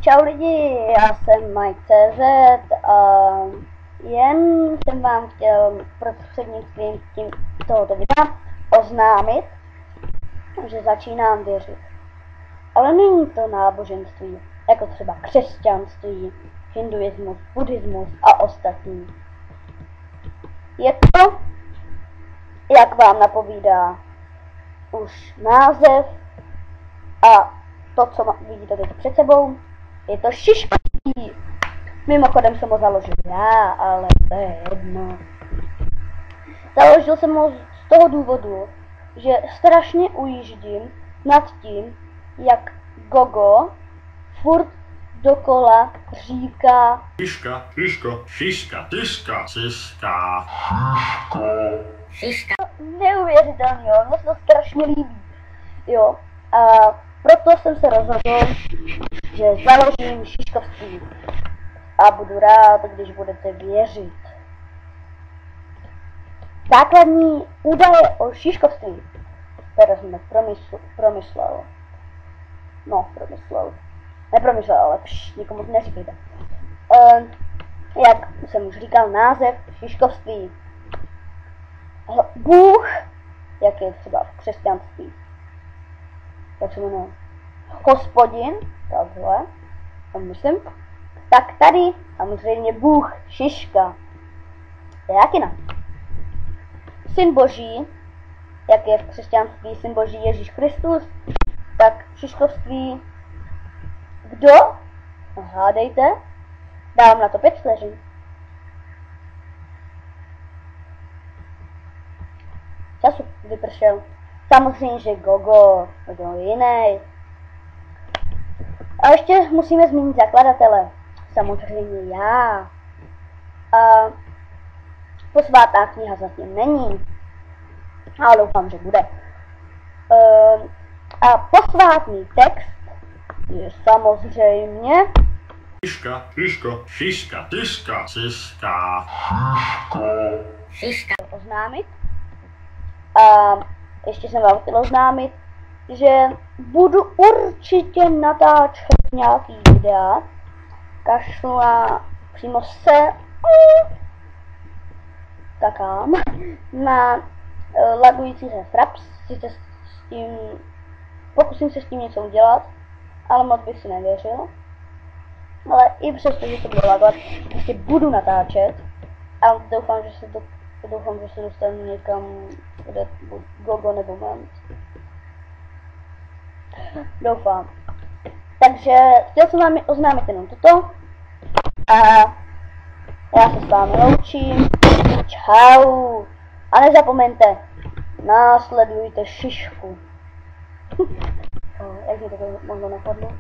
Čau lidi, já jsem Mike.cz a jen jsem vám chtěl prostřednictvím tohoto videa oznámit, že začínám věřit. Ale není to náboženství, jako třeba křesťanství, hinduismus, buddhismus a ostatní. Je to, jak vám napovídá už název a to, co vidíte teď před sebou, je to šiškovství. Mimochodem jsem ho založil já, ale to je jedno. Založil jsem ho z toho důvodu, že strašně ujíždím nad tím, jak Gogo furt dokola říká Šiška, šiško, šiška, šiška, šiška, šiška. Neuvěřitelný, jo, mně se to strašně líbí. Jo, a proto jsem se rozhodl, že založím šiškovství a budu rád, když budete věřit. Základní údaje o šiškovství, které jsme promyslel. Nepromyslel, ale nikomu neříkejte. Jak jsem už říkal, název šiškovství. Bůh, jak je třeba v křesťanství, jak se jmenuje, Hospodin, takhle, to myslím, tak tady samozřejmě Bůh, šiška, jakina. Syn Boží, jak je v křesťanství Syn Boží Ježíš Kristus, tak šiškovství, kdo? Hádejte, dám na to 5 vteřin. Času vypršel. Samozřejmě, že Gogo, kdo jiný. A ještě musíme zmínit zakladatele. Samozřejmě já. A posvátná kniha zatím není. Ale doufám, že bude. A posvátný text je samozřejmě Šiška, šiško, šiška, šiška, šiška, šiška. Oznámit. A ještě jsem vám chtěl oznámit, že budu určitě natáčet nějaký videa. Kašlu na přímo se takám na lagující se Fraps. Sice s tím pokusím se s tím něco udělat, ale moc bych si nevěřil. Ale i přesto, že to bude lagovat, prostě budu natáčet a doufám, že se dostanu někam, kde Gogo nebo Ment. Doufám. Takže chtěl jsem vám oznámit jenom toto. A já se s vámi loučím. Čau. A nezapomeňte, následujte šišku. Jak mi to možná napadlo?